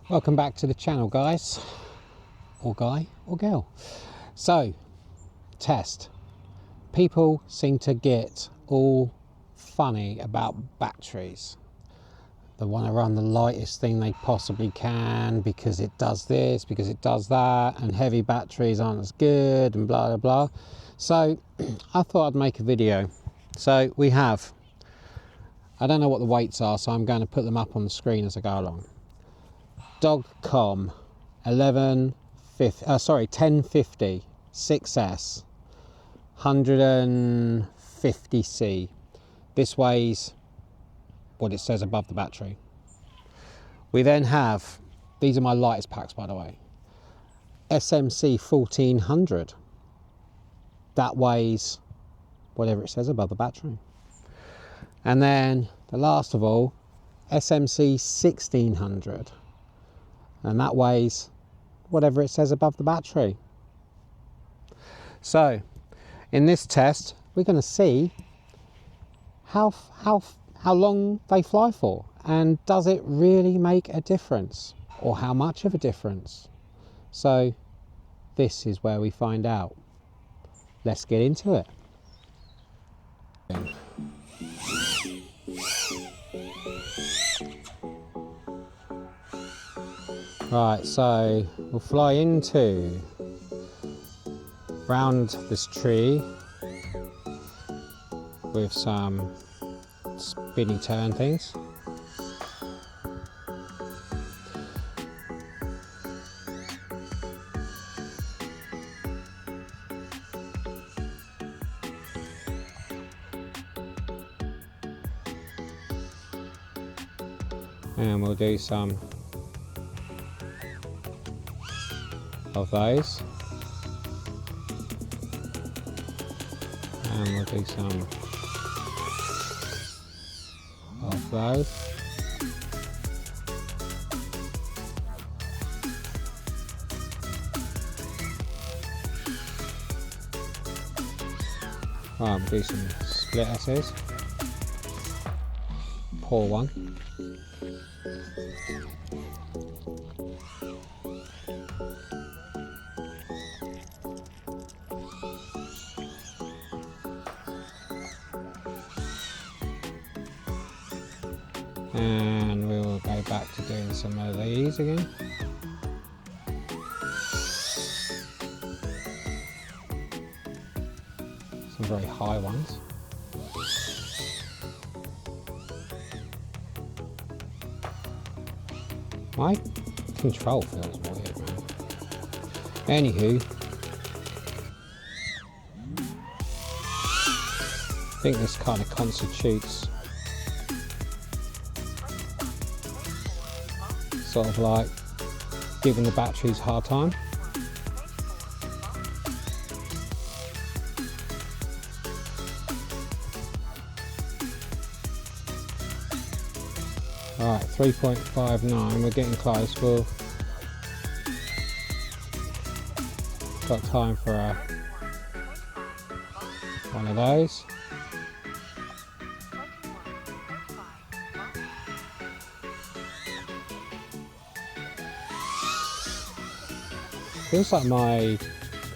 Welcome back to the channel, guys, or guy or girl. So, test. People seem to get all funny about batteries. They want to run the lightest thing they possibly can because it does this, because it does that, and heavy batteries aren't as good, and blah blah blah. So I thought I'd make a video. So we have, I don't know what the weights are, so I'm going to put them up on the screen as I go along. DOGCOM 1050 6S 150C. This weighs what it says above the battery. We then have, these are my lightest packs by the way, SMC 1400. That weighs whatever it says above the battery. And then the last of all, SMC 1600. And that weighs whatever it says above the battery. So in this test, we're going to see how long they fly for, and does it really make a difference, or how much of a difference. So this is where we find out. Let's get into it. Right, so we'll fly into round this tree with some spinny turn things. And we'll do some of those, and we'll do some of those. Right, we'll do some split S's. Pour one. And we will go back to doing some of these again. Some very high ones. My control feels weird, man. Anywho, I think this kind of constitutes sort of like giving the batteries a hard time. Alright, 3.59, we're getting close. We'll got time for one of those. Feels like my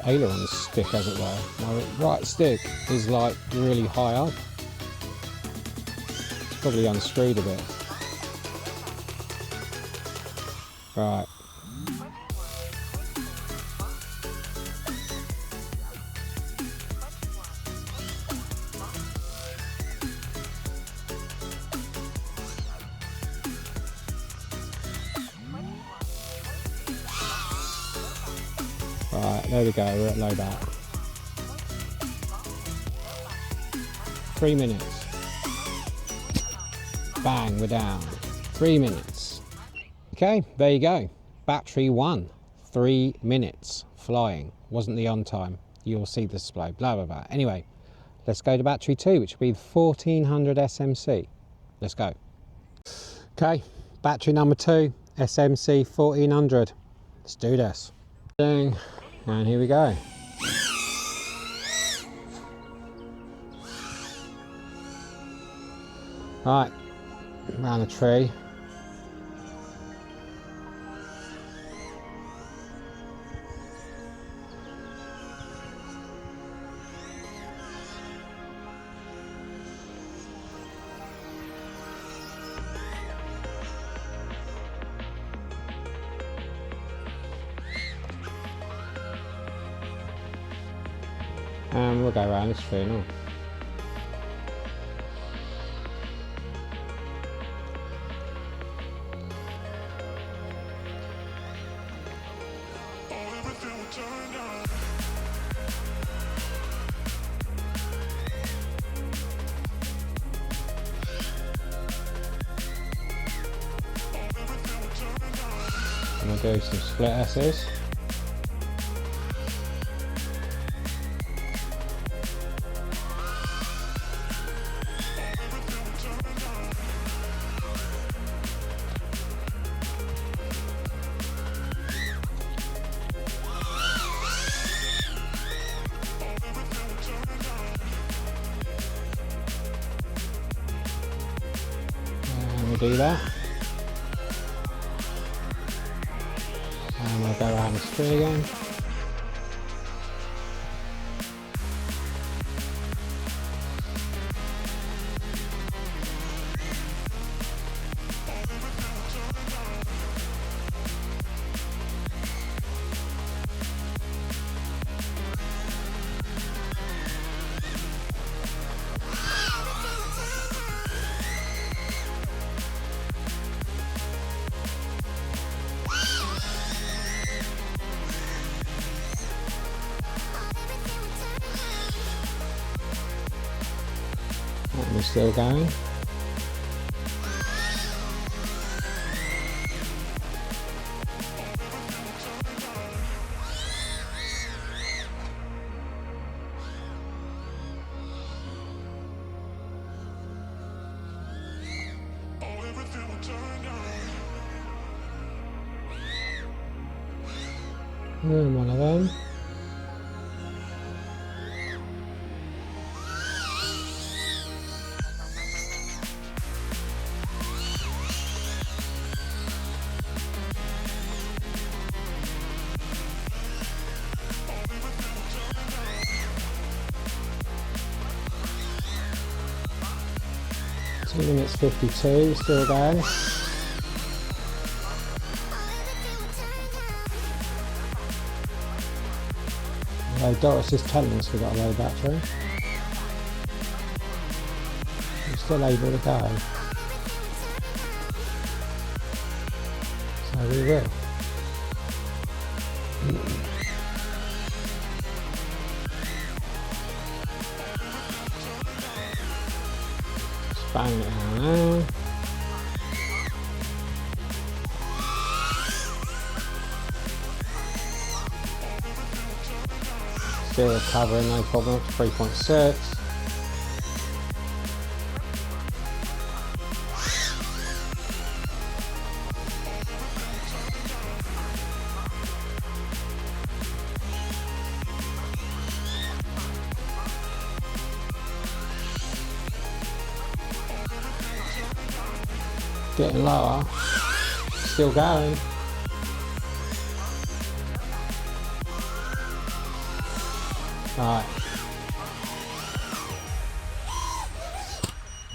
aileron stick, as it were. My right stick is like really high up. It's probably unscrewed a bit. Right. Right, there we go, we're at low batt. 3 minutes. Bang, we're down. 3 minutes. Okay, there you go. Battery 1, 3 minutes flying. Wasn't the on time. You'll see the display, blah, blah, blah. Anyway, let's go to battery 2, which will be the 1400 SMC. Let's go. Okay, battery number 2, SMC 1400. Let's do this. And here we go. Right, around the tree. we'll go around this tree now. I'm going to do some split S's. And we'll do that. And we'll go around this tree again. And we're still going. And one of them. Two minutes 52, still going. Doris is telling us we've got a low battery. We're still able to go. So we will. Just bang it down there. Still recovering, no problem, up to 3.6. Getting lower, still going. Right.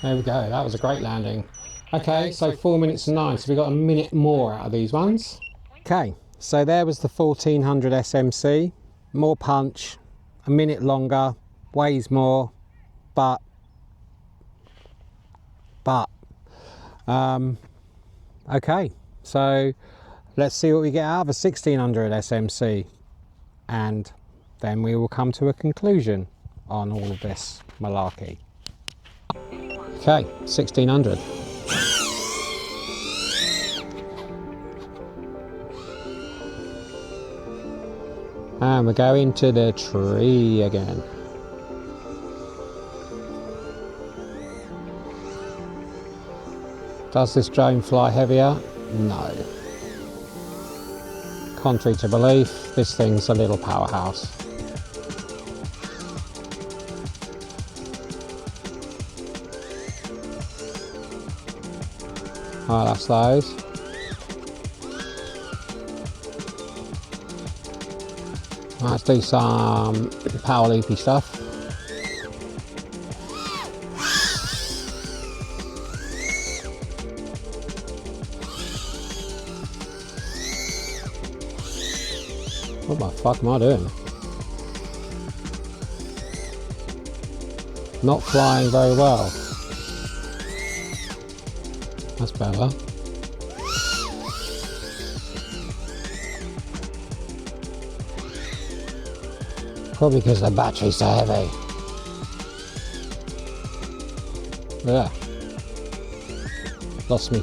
There we go, that was a great landing. Okay, so 4 minutes and 9, so we got a minute more out of these ones. Okay, so there was the 1400 SMC, more punch, a minute longer, weighs more, but, okay, so let's see what we get out of a 1600 SMC, and then we will come to a conclusion on all of this malarkey. Okay, 1600. And we're going to the tree again. Does this drone fly heavier? No. Contrary to belief, this thing's a little powerhouse. Alright, that's those. Let's do some power loopy stuff. What the fuck am I doing? Not flying very well. That's better. Probably because the battery's so heavy. Yeah. Lost me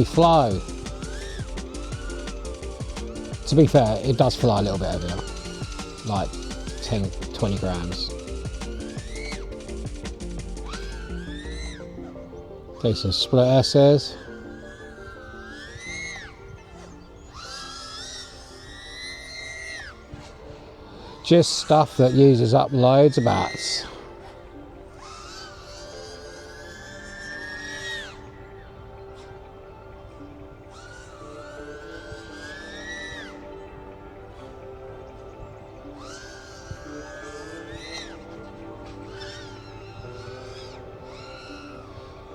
flow. To be fair, it does fly a little bit heavier. Like 10, 20 grams. Decent split S's. Just stuff that uses up loads of batts.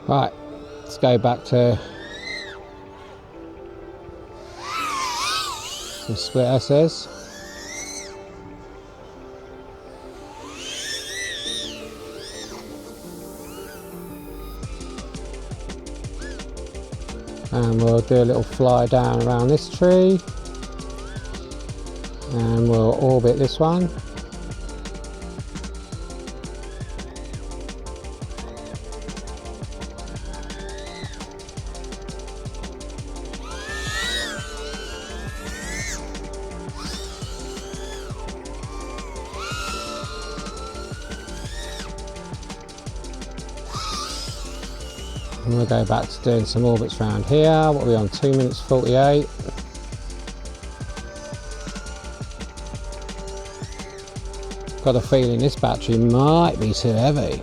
Right, let's go back to some split S's. And we'll do a little fly down around this tree. And we'll orbit this one. And we'll go back to doing some orbits around here. What are we on? 2 minutes 48. Got a feeling this battery might be too heavy.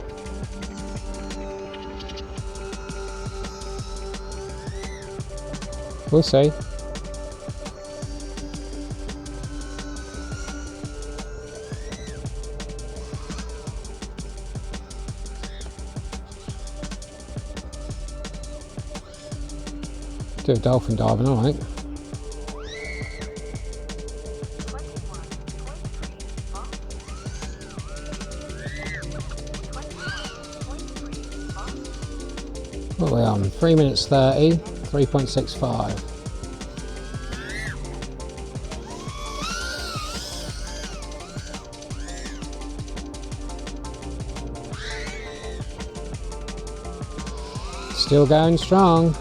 We'll see. Do a dolphin diving, all right. What are we on? 3 minutes 30, 3.65. Still going strong.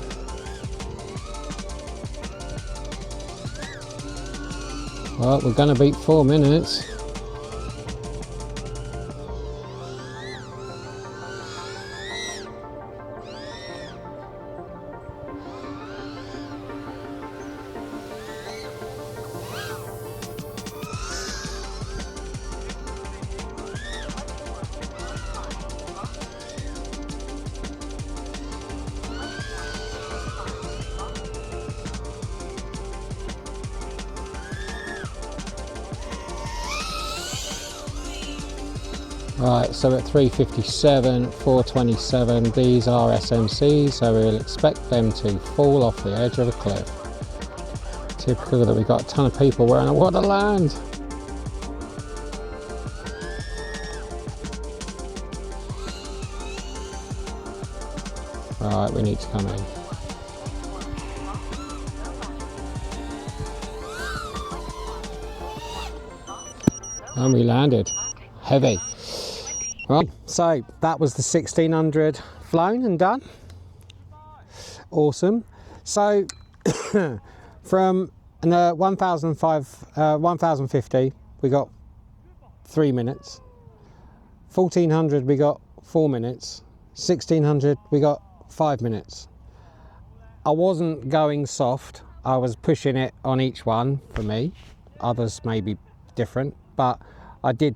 Well, we're going to beat 4 minutes. Right, so at 357, 427, these are SMCs, so we'll expect them to fall off the edge of a cliff. Typical that we've got a ton of people wearing a water land. Right, we need to come in. And we landed. Heavy. Right, so that was the 1600 flown and done. Awesome. So from 1050 we got 3 minutes, 1400 we got 4 minutes, 1600 we got 5 minutes. I wasn't going soft, I was pushing it on each one for me. Others may be different, but I did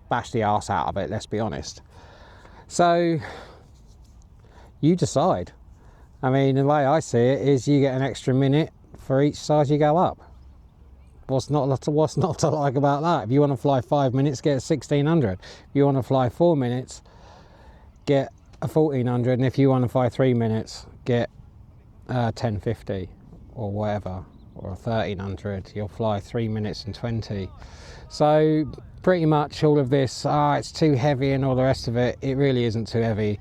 bash the arse out of it, let's be honest. So you decide. I mean, the way I see it is you get an extra minute for each size you go up. What's not to like about that? If you want to fly 5 minutes, get a 1600. If you want to fly 4 minutes, get a 1400. And if you want to fly 3 minutes, get 1050 or whatever. or a 1300, you'll fly 3 minutes and 20. So pretty much all of this, it's too heavy and all the rest of it, it really isn't too heavy.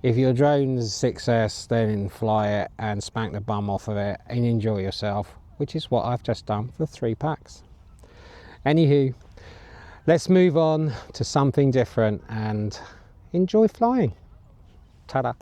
If your drone's 6S, then fly it and spank the bum off of it and enjoy yourself, which is what I've just done for 3 packs. Anywho, let's move on to something different and enjoy flying. Ta-da.